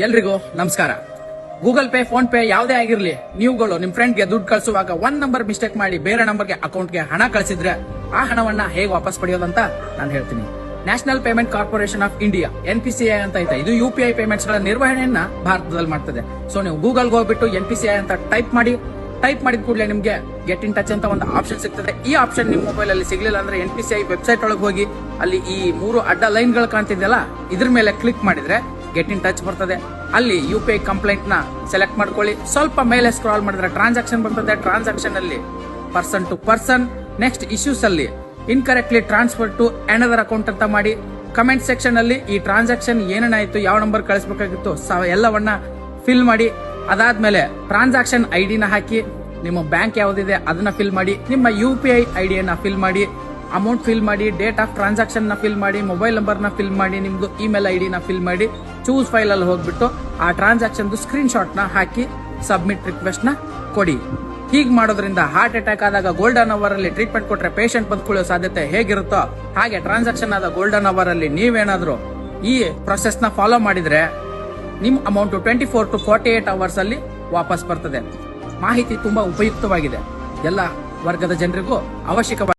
ಎಲ್ರಿಗೂ ನಮಸ್ಕಾರ. Google pay, phone pay ಯಾವುದೇ ಆಗಿರ್ಲಿ, ನೀವುಗಳು ನಿಮ್ ಫ್ರೆಂಡ್ಗೆ ದುಡ್ಡು ಕಳಿಸುವಾಗ ಒಂದ್ ನಂಬರ್ ಮಿಸ್ಟೇಕ್ ಮಾಡಿ ಬೇರೆ ನಂಬರ್ಗೆ ಅಕೌಂಟ್ಗೆ ಹಣ ಕಳಿಸಿದ್ರೆ ಆ ಹಣವನ್ನ ಹೇಗೆ ವಾಪಸ್ ಪಡೆಯೋದಂತ ನಾನು ಹೇಳ್ತೀನಿ. National payment corporation of India NPCI ಅಂತ ಐತೆ. ಇದು UPI ಪೇಮೆಂಟ್ಸ್ ಗಳ ನಿರ್ವಹಣೆಯನ್ನ ಭಾರತದಲ್ಲಿ ಮಾಡ್ತದೆ. ಸೊ ನೀವು ಗೂಗಲ್ಗೆ ಹೋಗ್ಬಿಟ್ಟು NPCI ಅಂತ ಟೈಪ್ ಮಾಡಿದ ಕೂಡಲೇ ನಿಮ್ಗೆ ಗೆಟ್ ಇನ್ ಟಚ್ ಅಂತ ಒಂದು ಆಪ್ಷನ್ ಸಿಗ್ತದೆ. ಈ ಆಪ್ಷನ್ ನಿಮ್ ಮೊಬೈಲ್ ಅಲ್ಲಿ ಸಿಗ್ಲಿಲ್ಲ ಅಂದ್ರೆ NPCI ವೆಬ್ಸೈಟ್ ಒಳಗೆ ಹೋಗಿ ಅಲ್ಲಿ ಈ 3 ಅಡ್ಡ ಲೈನ್ ಗಳು ಕಾಣ್ತಿದೆಯಲ್ಲ, ಇದ್ರ ಮೇಲೆ ಕ್ಲಿಕ್ ಮಾಡಿದ್ರೆ ಗೆಟ್ ಇನ್ ಟಚ್ ಬರ್ತದೆ. ಅಲ್ಲಿ UPI ಕಂಪ್ಲೇಂಟ್ ನ ಸೆಲೆಕ್ಟ್ ಮಾಡ್ಕೊಳ್ಳಿ. ಸ್ವಲ್ಪ ಮೇಲೆ ಸ್ಕ್ರಾಲ್ ಮಾಡಿದ್ರೆ ಟ್ರಾನ್ಸಾಕ್ಷನ್ ಬರ್ತದೆ. ಟ್ರಾನ್ಸಾಕ್ಷನ್ ಅಲ್ಲಿ person to person, next issues ಅಲ್ಲಿ incorrectly transfer to another account ಅಂತ ಮಾಡಿ, ಕಮೆಂಟ್ ಸೆಕ್ಷನ್ ಅಲ್ಲಿ ಈ ಟ್ರಾನ್ಸಾಕ್ಷನ್ ಏನೇನಾಯ್ತು, ಯಾವ ನಂಬರ್ ಕಳಿಸಬೇಕಾಗಿತ್ತು ಎಲ್ಲವನ್ನ ಫಿಲ್ ಮಾಡಿ. ಅದಾದ್ಮೇಲೆ ಟ್ರಾನ್ಸಾಕ್ಷನ್ ID ನ ಹಾಕಿ, ನಿಮ್ಮ ಬ್ಯಾಂಕ್ ಯಾವ್ದಿದೆ ಅದನ್ನ ಫಿಲ್ ಮಾಡಿ, ನಿಮ್ಮ UPI ID ನ ಫಿಲ್ ಮಾಡಿ, ಅಮೌಂಟ್ ಫಿಲ್ ಮಾಡಿ, ಡೇಟ್ ಆಫ್ ಟ್ರಾನ್ಸಾಕ್ಷನ್ ನ ಫಿಲ್ ಮಾಡಿ, ಮೊಬೈಲ್ ನಂಬರ್ ನ ಫಿಲ್ ಮಾಡಿ, ನಿಮ್ದು ಇಮೇಲ್ ID ನ ಫಿಲ್ ಮಾಡಿ, ಚೂಸ್ ಫೈಲ್ ಅಲ್ಲಿ ಹೋಗ್ಬಿಟ್ಟು ಆ ಟ್ರಾನ್ಸಾಕ್ಷನ್ ಸ್ಕ್ರೀನ್ ಶಾಟ್ ನ ಹಾಕಿ ಸಬ್ಮಿಟ್ ರಿಕ್ವೆಸ್ಟ್ ನ ಕೊಡಿ. ಹೀಗ್ ಮಾಡೋದ್ರಿಂದ ಹಾರ್ಟ್ ಅಟ್ಯಾಕ್ ಆದಾಗ ಗೋಲ್ಡನ್ ಅವರ್ ಅಲ್ಲಿ ಟ್ರೀಟ್ಮೆಂಟ್ ಕೊಟ್ರೆ ಪೇಷಂಟ್ ಬದುಕೊಳ್ಳೋ ಸಾಧ್ಯತೆ ಹೇಗಿರುತ್ತೋ ಹಾಗೆ ಟ್ರಾನ್ಸಾಕ್ಷನ್ ಆದ ಗೋಲ್ಡನ್ ಅವರ್ ಅಲ್ಲಿ ನೀವೇನಾದ್ರೂ ಈ ಪ್ರೊಸೆಸ್ ನ ಫಾಲೋ ಮಾಡಿದ್ರೆ ನಿಮ್ ಅಮೌಂಟ್ 24 to 48 ಅವರ್ಸ್ ಅಲ್ಲಿ ವಾಪಸ್ ಬರ್ತದೆ. ಮಾಹಿತಿ ತುಂಬಾ ಉಪಯುಕ್ತವಾಗಿದೆ, ಎಲ್ಲ ವರ್ಗದ ಜನರಿಗೂ ಅವಶ್ಯಕವಾಗಿದೆ.